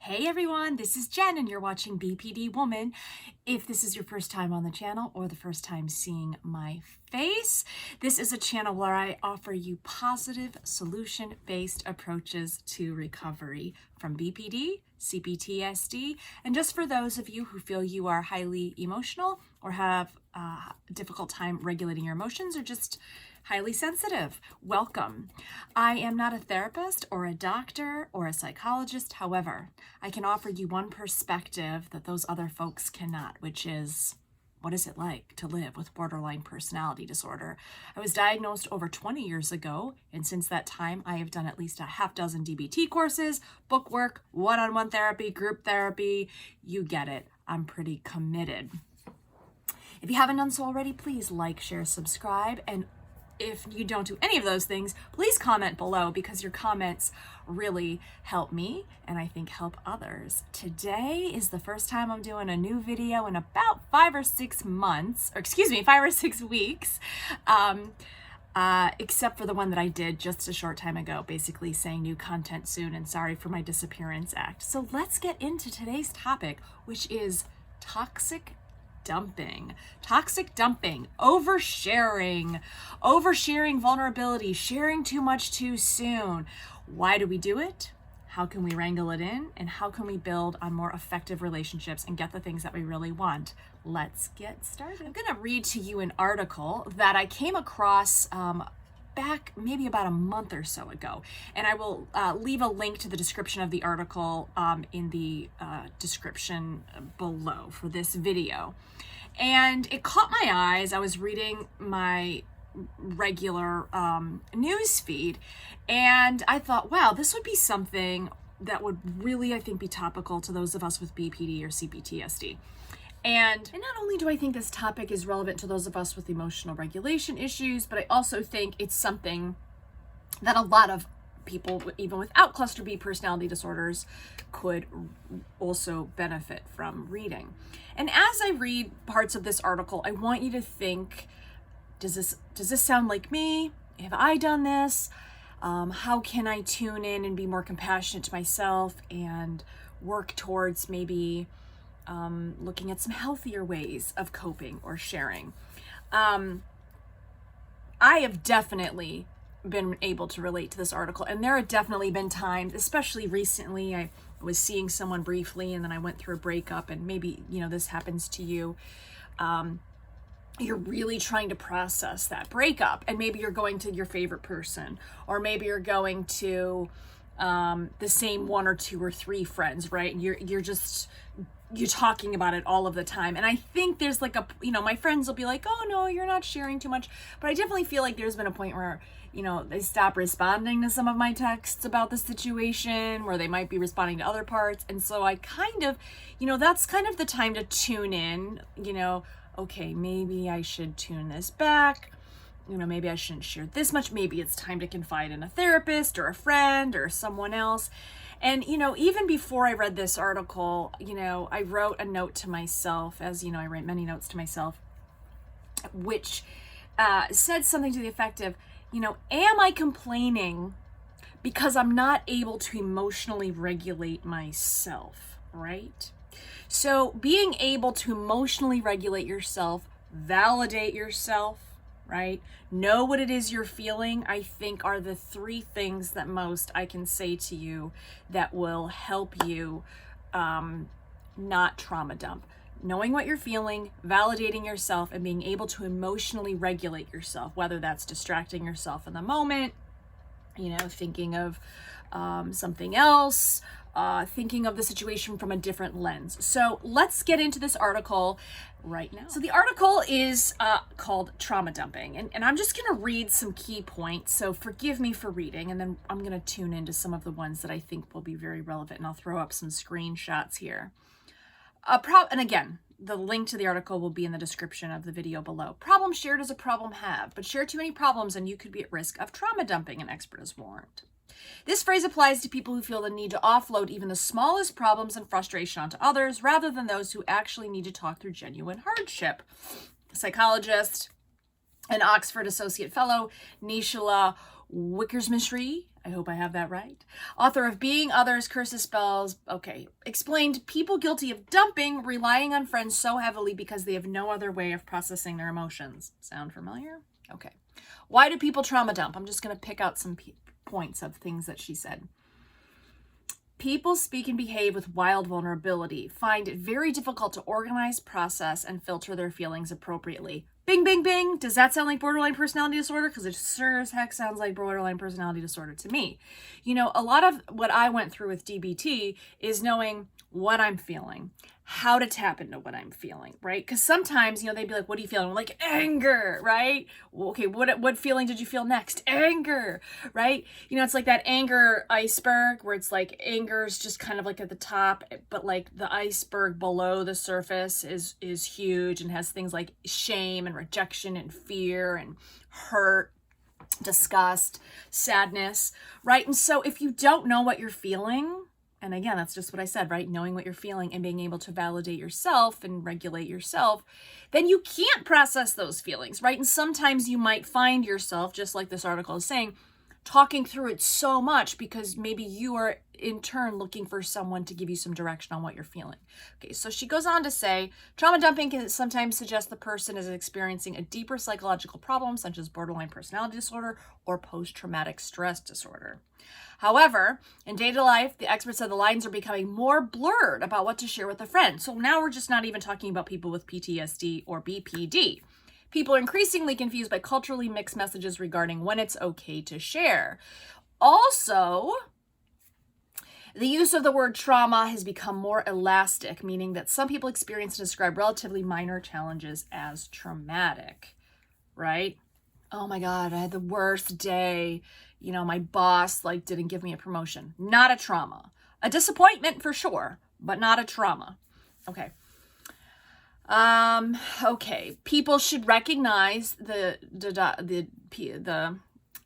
Hey everyone, this is Jen and you're watching BPD Woman. If this is your first time on the channel or the first time seeing my face, this is a channel where I offer you positive solution-based approaches to recovery from BPD, CPTSD, and just for those of you who feel you are highly emotional or have a difficult time regulating your emotions or just highly sensitive, welcome. I am not a therapist or a doctor or a psychologist. However, I can offer you one perspective that those other folks cannot, which is, what is it like to live with borderline personality disorder? I was diagnosed over 20 years ago, and since that time, I have done at least a half dozen DBT courses, book work, one-on-one therapy, group therapy. You get it. I'm pretty committed. If you haven't done so already, please like, share, subscribe, and if you don't do any of those things, please comment below because your comments really help me and I think help others. Today is the first time I'm doing a new video in about 5 or 6 weeks, except for the one that I did just a short time ago, basically saying new content soon and sorry for my disappearance act. So let's get into today's topic, which is toxic dumping, oversharing, vulnerability, sharing too much too soon. Why do we do it? How can we wrangle it in? And how can we build on more effective relationships and get the things that we really want? Let's get started. I'm gonna read to you an article that I came across back maybe about a month or so ago, and I will leave a link to the description of the article in the description below for this video. And it caught my eyes. I was reading my regular news feed, and I thought, wow, this would be something that would really, I think, be topical to those of us with BPD or CPTSD. And not only do I think this topic is relevant to those of us with emotional regulation issues, but I also think it's something that a lot of people, even without cluster B personality disorders, could also benefit from reading. And as I read parts of this article, I want you to think, does this sound like me? Have I done this? How can I tune in and be more compassionate to myself and work towards maybe looking at some healthier ways of coping or sharing? I have definitely been able to relate to this article, and there have definitely been times, especially recently, I was seeing someone briefly and then I went through a breakup, and maybe, this happens to you. You're really trying to process that breakup, and maybe you're going to your favorite person, or maybe you're going to the same 1 or 2 or 3 friends, right? And you're talking about it all of the time. And I think there's like my friends will be like, oh no, you're not sharing too much. But I definitely feel like there's been a point where, they stop responding to some of my texts about the situation, where they might be responding to other parts. And so I kind of, that's kind of the time to tune in, okay, maybe I should tune this back. Maybe I shouldn't share this much. Maybe it's time to confide in a therapist or a friend or someone else. And, even before I read this article, I wrote a note to myself, as I write many notes to myself, which said something to the effect of, am I complaining because I'm not able to emotionally regulate myself, right? So being able to emotionally regulate yourself, validate yourself, right? Know what it is you're feeling, I think are the 3 things that most I can say to you that will help you not trauma dump. Knowing what you're feeling, validating yourself, and being able to emotionally regulate yourself, whether that's distracting yourself in the moment, thinking of something else, thinking of the situation from a different lens. So let's get into this article right now. So the article is called Trauma Dumping, and I'm just going to read some key points, so forgive me for reading, and then I'm going to tune into some of the ones that I think will be very relevant, and I'll throw up some screenshots here. And again, the link to the article will be in the description of the video below. Problem shared is a problem have, but share too many problems and you could be at risk of trauma dumping, an expert has warned. This phrase applies to people who feel the need to offload even the smallest problems and frustration onto others, rather than those who actually need to talk through genuine hardship. Psychologist and Oxford Associate Fellow Nishala Wickersmishry I hope I have that right. Author of Being Others, Curses Spells. Okay. Explained people guilty of dumping, relying on friends so heavily because they have no other way of processing their emotions. Sound familiar? Okay. Why do people trauma dump? I'm just going to pick out some points of things that she said. People speak and behave with wild vulnerability, find it very difficult to organize, process, and filter their feelings appropriately. Bing, bing, bing. Does that sound like borderline personality disorder? Because it sure as heck sounds like borderline personality disorder to me. You know, a lot of what I went through with DBT is knowing what I'm feeling, how to tap into what I'm feeling, right? Because sometimes, you know, they'd be like, what are you feeling? I'm like, anger, right? Well, okay, what feeling did you feel next? Anger, right? You know, it's like that anger iceberg where it's like anger's just kind of like at the top, but like the iceberg below the surface is huge and has things like shame and rejection and fear and hurt, disgust, sadness, right? And so if you don't know what you're feeling, and again, that's just what I said, right? Knowing what you're feeling and being able to validate yourself and regulate yourself, then you can't process those feelings, right? And sometimes you might find yourself, just like this article is saying, talking through it so much because maybe you are in turn looking for someone to give you some direction on what you're feeling. Okay, so she goes on to say, trauma dumping can sometimes suggest the person is experiencing a deeper psychological problem, such as borderline personality disorder or post-traumatic stress disorder. However, in day-to-day life, the experts said the lines are becoming more blurred about what to share with a friend. So now we're just not even talking about people with PTSD or BPD. People are increasingly confused by culturally mixed messages regarding when it's okay to share. Also, the use of the word trauma has become more elastic, meaning that some people experience and describe relatively minor challenges as traumatic, right? Oh my God, I had the worst day. You know, my boss didn't give me a promotion. Not a trauma. A disappointment for sure, but not a trauma. Okay. Okay. People should recognize the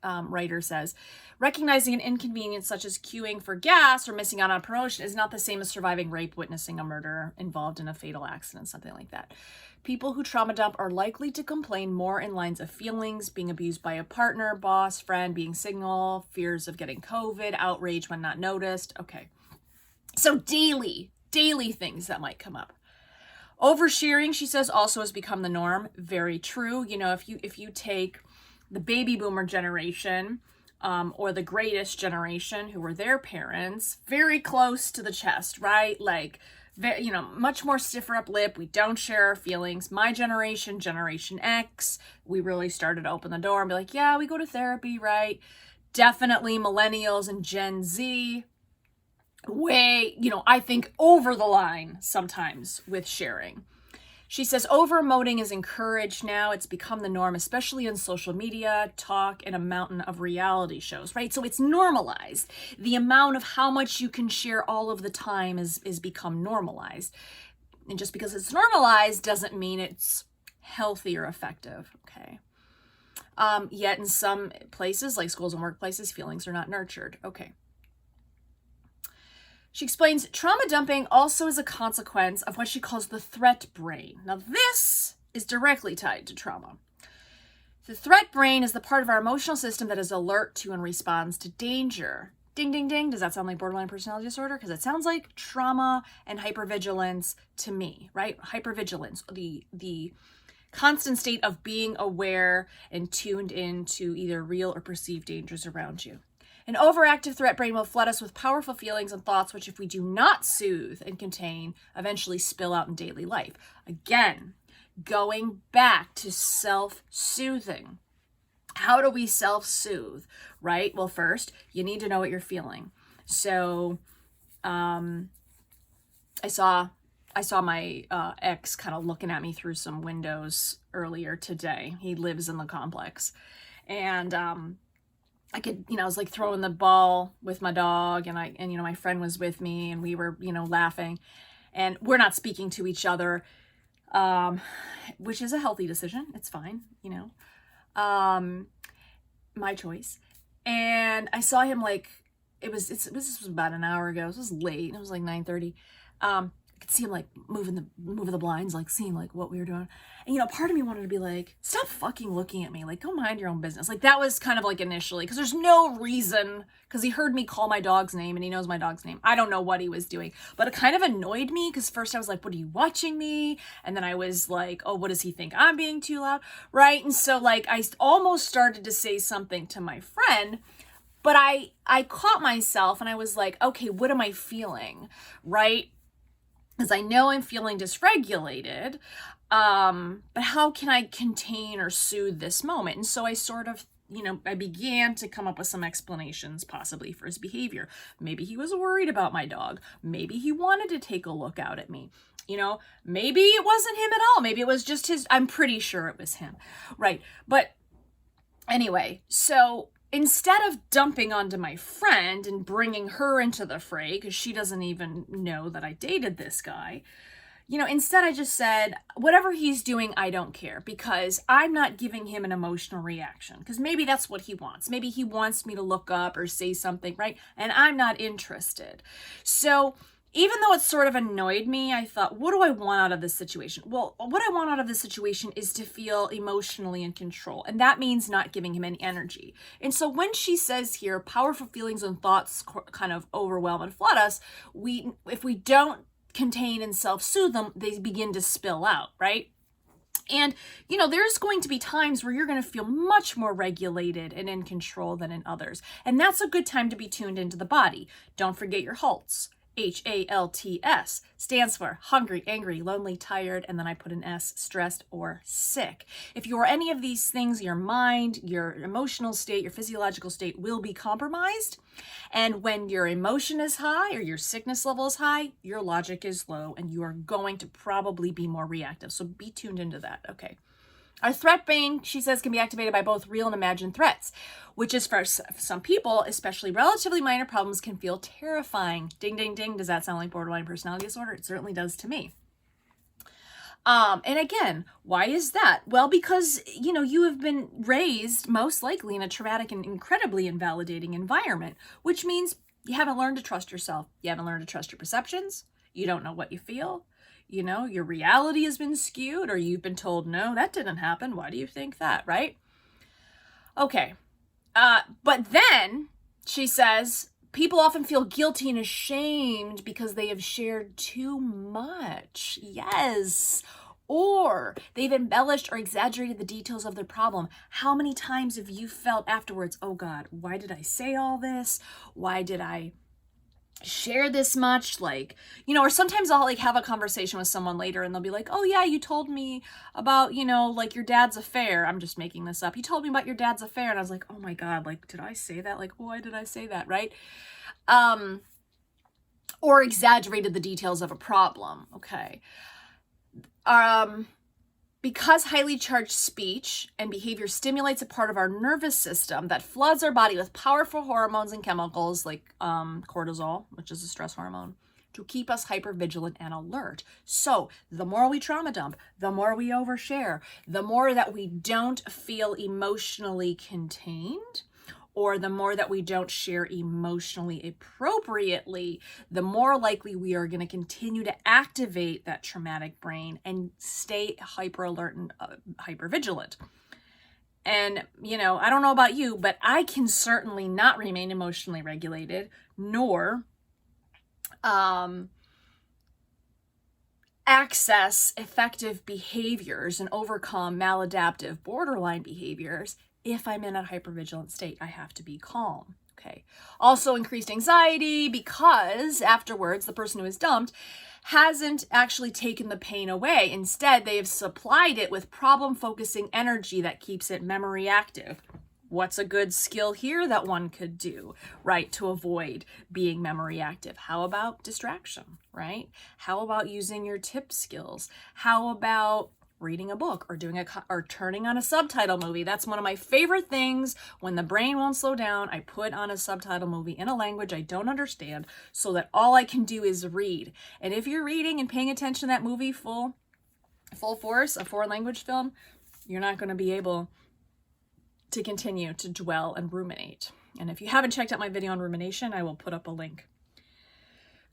writer says, recognizing an inconvenience such as queuing for gas or missing out on a promotion is not the same as surviving rape, witnessing a murder, involved in a fatal accident, something like that. People who trauma dump are likely to complain more in lines of feelings, being abused by a partner, boss, friend, being single, fears of getting COVID, outrage when not noticed. Okay. So daily things that might come up. Oversharing, she says, also has become the norm. Very true. You know, if you take the baby boomer generation, or the greatest generation who were their parents, very close to the chest, right? Like, you know, much more stiffer up lip. We don't share our feelings. My generation, Generation X, we really started to open the door and be like, yeah, we go to therapy, right? Definitely millennials and Gen Z, way, you know, I think over the line sometimes with sharing. She says over-emoting is encouraged now. It's become the norm, especially in social media, talk, and a mountain of reality shows, right? So it's normalized. The amount of how much you can share all of the time is become normalized. And just because it's normalized doesn't mean it's healthy or effective, okay? Yet in some places, like schools and workplaces, feelings are not nurtured. Okay. She explains trauma dumping also is a consequence of what she calls the threat brain. Now, this is directly tied to trauma. The threat brain is the part of our emotional system that is alert to and responds to danger. Ding, ding, ding. Does that sound like borderline personality disorder? Because it sounds like trauma and hypervigilance to me, right? Hypervigilance, the constant state of being aware and tuned in to either real or perceived dangers around you. An overactive threat brain will flood us with powerful feelings and thoughts, which if we do not soothe and contain, eventually spill out in daily life. Again, going back to self-soothing. How do we self-soothe, right? Well, first, you need to know what you're feeling. So, I saw my ex kind of looking at me through some windows earlier today. He lives in the complex. And, I could, I was like throwing the ball with my dog and my friend was with me and we were, laughing and we're not speaking to each other, which is a healthy decision. It's fine, my choice. And I saw him this was about an hour ago. This was late. It was like 9:30. I could see him like moving the blinds, like seeing like what we were doing. And, you know, part of me wanted to be like, stop fucking looking at me. Like, go mind your own business. Like, that was kind of like initially, because there's no reason, because he heard me call my dog's name and he knows my dog's name. I don't know what he was doing, but it kind of annoyed me because first I was like, what are you watching me? And then I was like, oh, what does he think I'm being too loud? Right. And so like, I almost started to say something to my friend, but I caught myself and I was like, okay, what am I feeling? Right. Because I know I'm feeling dysregulated, but how can I contain or soothe this moment? And so I sort of, you know, I began to come up with some explanations possibly for his behavior. Maybe he was worried about my dog. Maybe he wanted to take a look out at me. You know, maybe it wasn't him at all. Maybe it was just his, I'm pretty sure it was him. Right. But anyway, so instead of dumping onto my friend and bringing her into the fray, because she doesn't even know that I dated this guy, you know, instead I just said, whatever he's doing, I don't care, because I'm not giving him an emotional reaction, because maybe that's what he wants. Maybe he wants me to look up or say something, right? And I'm not interested. So even though it sort of annoyed me, I thought, what do I want out of this situation? Well, what I want out of this situation is to feel emotionally in control. And that means not giving him any energy. And so when she says here, powerful feelings and thoughts kind of overwhelm and flood us, if we don't contain and self-soothe them, they begin to spill out, right? And, you know, there's going to be times where you're going to feel much more regulated and in control than in others. And that's a good time to be tuned into the body. Don't forget your HALTs. HALTS stands for hungry, angry, lonely, tired, and then I put an S, stressed or sick. If you are any of these things, your mind, your emotional state, your physiological state will be compromised. And when your emotion is high or your sickness level is high, your logic is low and you are going to probably be more reactive. So be tuned into that. Okay. Our threat brain, she says, can be activated by both real and imagined threats, which is for some people, especially relatively minor problems, can feel terrifying. Ding, ding, ding. Does that sound like borderline personality disorder? It certainly does to me. And again, why is that? Well, because, you know, you have been raised most likely in a traumatic and incredibly invalidating environment, which means you haven't learned to trust yourself. You haven't learned to trust your perceptions. You don't know what you feel. You know, your reality has been skewed, or you've been told, no, that didn't happen. Why do you think that, right? Okay. But then she says, people often feel guilty and ashamed because they have shared too much. Yes. Or they've embellished or exaggerated the details of their problem. How many times have you felt afterwards, oh God, why did I say all this? Why did I share this much? Like, you know, or sometimes I'll like have a conversation with someone later and they'll be like, oh yeah, you told me about, you know, like your dad's affair. I'm just making this up. You told me about your dad's affair. And I was like, oh my God, like, did I say that? Like, why did I say that? Right. Or exaggerated the details of a problem. Okay. Because highly charged speech and behavior stimulates a part of our nervous system that floods our body with powerful hormones and chemicals like cortisol, which is a stress hormone, to keep us hypervigilant and alert. So the more we trauma dump, the more we overshare, the more that we don't feel emotionally contained, or the more that we don't share emotionally appropriately, the more likely we are going to continue to activate that traumatic brain and stay hyper alert and hyper vigilant. And, you know, I don't know about you, but I can certainly not remain emotionally regulated, nor access effective behaviors and overcome maladaptive borderline behaviors. If I'm in a hypervigilant state, I have to be calm. Okay. Also increased anxiety because afterwards the person who is dumped hasn't actually taken the pain away. Instead, they have supplied it with problem-focusing energy that keeps it memory active. What's a good skill here that one could do, right, to avoid being memory active? How about distraction, right? How about using your tip skills? How about reading a book or doing or turning on a subtitle movie? That's one of my favorite things. When the brain won't slow down, I put on a subtitle movie in a language I don't understand so that all I can do is read. And if you're reading and paying attention to that movie full force, a foreign language film, you're not going to be able to continue to dwell and ruminate. And if you haven't checked out my video on rumination, I will put up a link.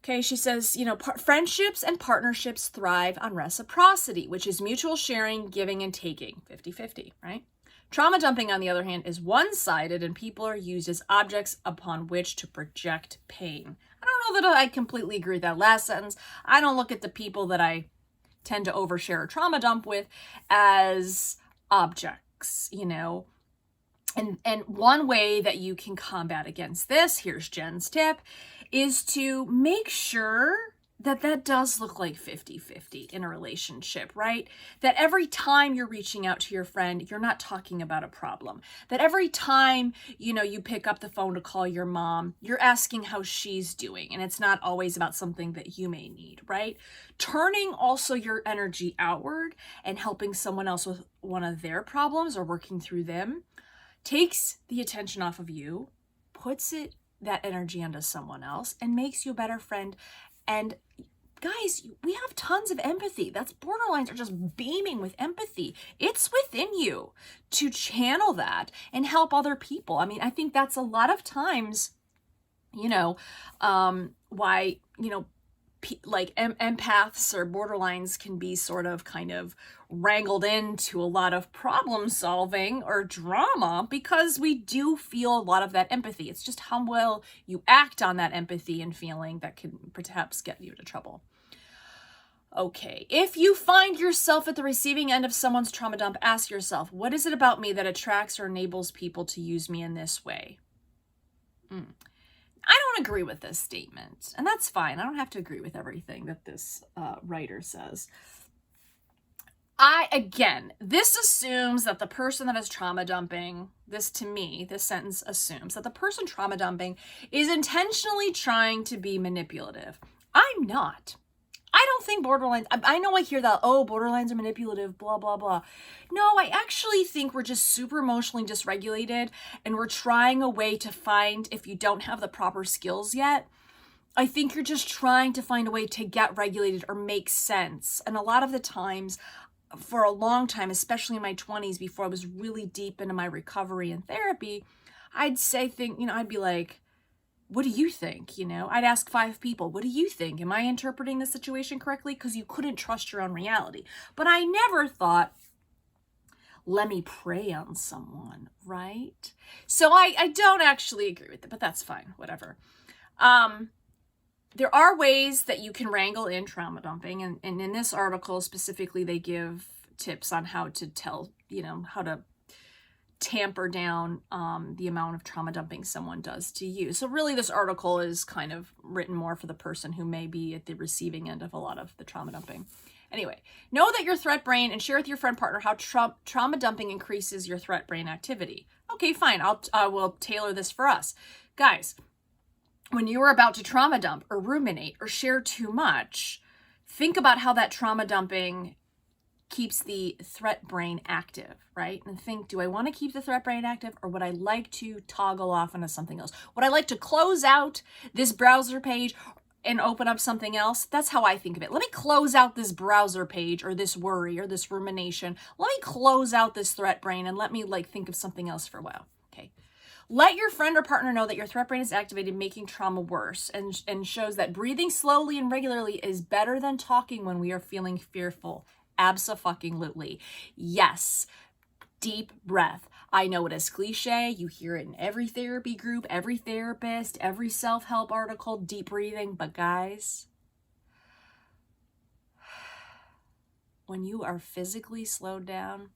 Okay, she says, friendships and partnerships thrive on reciprocity, which is mutual sharing, giving, and taking, 50-50, right? Trauma dumping, on the other hand, is one-sided, and people are used as objects upon which to project pain. I don't know that I completely agree with that last sentence. I don't look at the people that I tend to overshare or trauma dump with as objects, And one way that you can combat against this, here's Jen's tip, is to make sure that does look like 50-50 in a relationship, right? That every time you're reaching out to your friend, you're not talking about a problem. That every time, you pick up the phone to call your mom, you're asking how she's doing, and it's not always about something that you may need, right? Turning also your energy outward and helping someone else with one of their problems or working through them takes the attention off of you, puts that energy onto someone else, and makes you a better friend. And guys, we have tons of empathy. That's borderlines are just beaming with empathy. It's within you to channel that and help other people. I mean, I think that's a lot of times, why, like empaths or borderlines can be sort of kind of wrangled into a lot of problem solving or drama, because we do feel a lot of that empathy. It's just how well you act on that empathy and feeling that can perhaps get you into trouble. Okay, if you find yourself at the receiving end of someone's trauma dump, ask yourself, what is it about me that attracts or enables people to use me in this way? I don't agree with this statement, and that's fine. I don't have to agree with everything that this writer says. This assumes that the person that is trauma dumping, this sentence assumes that the person trauma dumping is intentionally trying to be manipulative. I'm not. I don't think borderlines, I know I hear that, borderlines are manipulative, blah, blah, blah. No, I actually think we're just super emotionally dysregulated, and we're trying a way to find, if you don't have the proper skills yet, I think you're just trying to find a way to get regulated or make sense. And a lot of the times, for a long time, especially in my 20s, before I was really deep into my recovery and therapy, I'd be like, what do you think? I'd ask 5 people, what do you think? Am I interpreting the situation correctly? Because you couldn't trust your own reality. But I never thought, let me prey on someone, right? So I don't actually agree with it, but that's fine, whatever. There are ways that you can wrangle in trauma dumping. And in this article specifically, they give tips on how to tell, how to tamper down the amount of trauma dumping someone does to you. So really this article is kind of written more for the person who may be at the receiving end of a lot of the trauma dumping. Anyway, know that your threat brain and share with your friend partner how trauma dumping increases your threat brain activity. Okay, fine. I will tailor this for us. Guys, when you are about to trauma dump or ruminate or share too much, think about how that trauma dumping keeps the threat brain active, right? And think, do I want to keep the threat brain active, or would I like to toggle off into something else? Would I like to close out this browser page and open up something else? That's how I think of it. Let me close out this browser page or this worry or this rumination. Let me close out this threat brain and let me think of something else for a while. Okay. Let your friend or partner know that your threat brain is activated, making trauma worse, and shows that breathing slowly and regularly is better than talking when we are feeling fearful. Abso-fucking-lutely. Yes. Deep breath. I know it is cliche. You hear it in every therapy group, every therapist, every self-help article, deep breathing. But guys, when you are physically slowed down,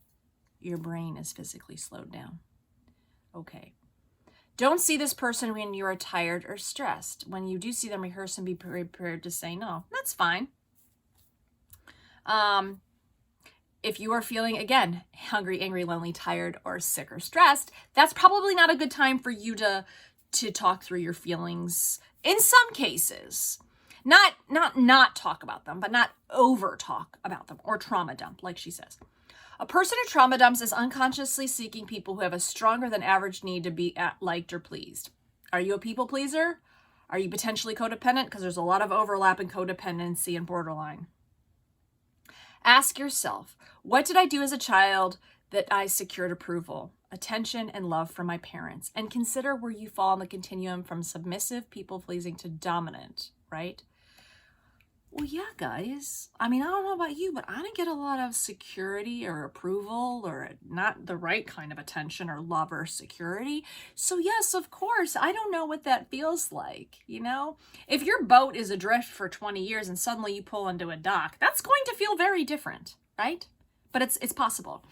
your brain is physically slowed down. Okay. Don't see this person when you are tired or stressed. When you do see them, rehearse and be prepared to say no. That's fine. If you are feeling, again, hungry, angry, lonely, tired, or sick or stressed, that's probably not a good time for you to talk through your feelings. In some cases, not talk about them, but not over talk about them or trauma dump, like she says. A person who trauma dumps is unconsciously seeking people who have a stronger than average need to be liked or pleased. Are you a people pleaser? Are you potentially codependent? Because there's a lot of overlap in codependency and borderline. Ask yourself, what did I do as a child that I secured approval, attention, and love from my parents? And consider where you fall on the continuum from submissive, people-pleasing to dominant, right? Well, yeah, guys. I mean, I don't know about you, but I didn't get a lot of security or approval or not the right kind of attention or love or security. So, yes, of course, I don't know what that feels like, you know? If your boat is adrift for 20 years and suddenly you pull into a dock, that's going to feel very different, right? But it's possible.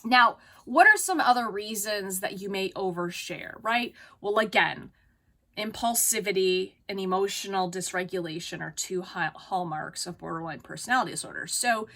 Now, what are some other reasons that you may overshare, right? Well, again, impulsivity and emotional dysregulation are two hallmarks of borderline personality disorder. So,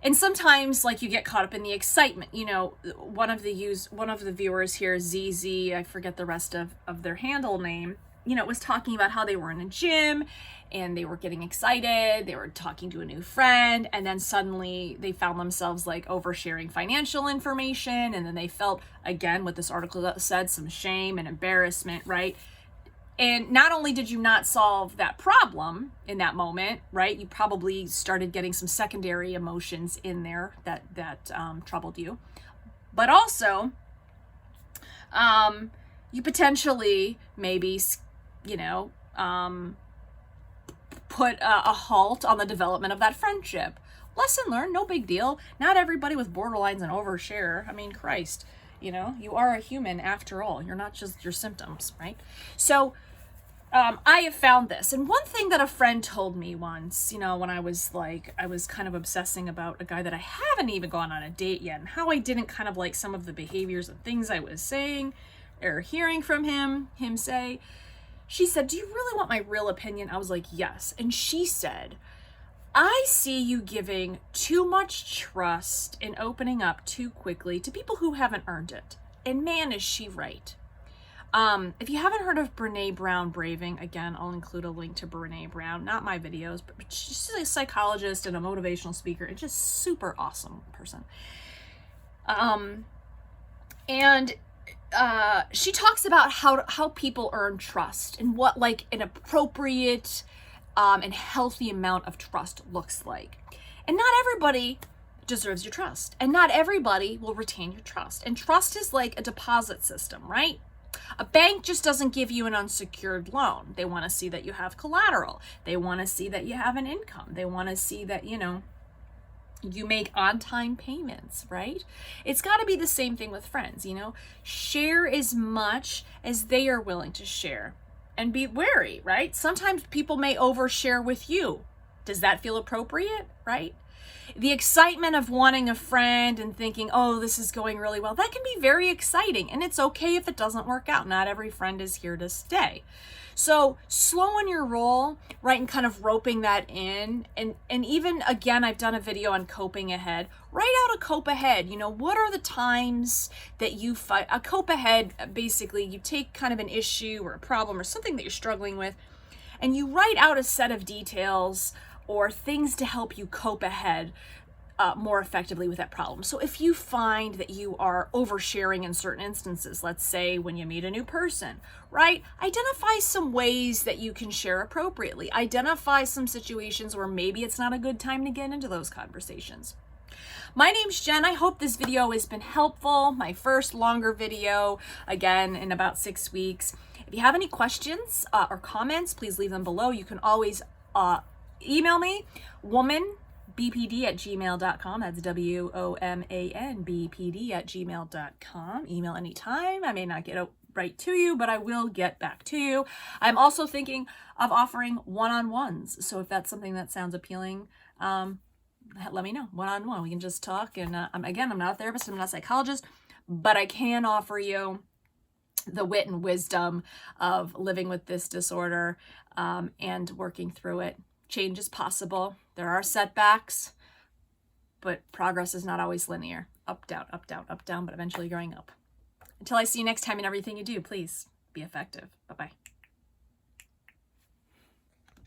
and sometimes like you get caught up in the excitement. You know, one of the viewers here, ZZ, I forget the rest of their handle name, you know, was talking about how they were in a gym and they were getting excited, they were talking to a new friend, and then suddenly they found themselves like oversharing financial information, and then they felt, again, what this article said, some shame and embarrassment, right? And not only did you not solve that problem in that moment, right? You probably started getting some secondary emotions in there that troubled you, but also you potentially maybe, you know, put a halt on the development of that friendship. Lesson learned, no big deal. Not everybody with borderline's an overshare. I mean, Christ, you know, you are a human after all. You're not just your symptoms, right? So I have found this. And one thing that a friend told me once, you know, when I was kind of obsessing about a guy that I haven't even gone on a date yet, and how I didn't kind of like some of the behaviors and things I was saying or hearing from him say. She said, "Do you really want my real opinion?" I was like, "Yes." And she said, "I see you giving too much trust and opening up too quickly to people who haven't earned it. And man, is she right." If you haven't heard of Brene Brown Braving, again, I'll include a link to Brene Brown, not my videos, but she's a psychologist and a motivational speaker and just super awesome person. She talks about how people earn trust and what like an appropriate and healthy amount of trust looks like. And not everybody deserves your trust, and not everybody will retain your trust. And trust is like a deposit system, right? A bank just doesn't give you an unsecured loan. They want to see that you have collateral. They want to see that you have an income. They want to see that, you know, you make on-time payments, right? It's got to be the same thing with friends, you know? Share as much as they are willing to share. And be wary, right? Sometimes people may overshare with you. Does that feel appropriate, right? The excitement of wanting a friend and thinking, oh, this is going really well, that can be very exciting. And it's okay if it doesn't work out. Not every friend is here to stay. So slow in your roll, right, and kind of roping that in. And even, again, I've done a video on coping ahead. Write out a cope ahead. You know, what are the times that you fight? A cope ahead, basically, you take kind of an issue or a problem or something that you're struggling with, and you write out a set of details or things to help you cope ahead more effectively with that problem. So if you find that you are oversharing in certain instances, let's say when you meet a new person, right? Identify some ways that you can share appropriately. Identify some situations where maybe it's not a good time to get into those conversations. My name's Jen. I hope this video has been helpful. My first longer video, again, in about 6 weeks. If you have any questions or comments, please leave them below. You can always email me, womanbpd@gmail.com. That's WOMANBPD@gmail.com. Email anytime. I may not get right to you, but I will get back to you. I'm also thinking of offering one-on-ones. So if that's something that sounds appealing, let me know. One-on-one. We can just talk. And again, I'm not a therapist. I'm not a psychologist, but I can offer you the wit and wisdom of living with this disorder and working through it. Change is possible. There are setbacks, but progress is not always linear. Up, down, up, down, up, down, but eventually going up. Until I see you next time in everything you do, please be effective. Bye-bye.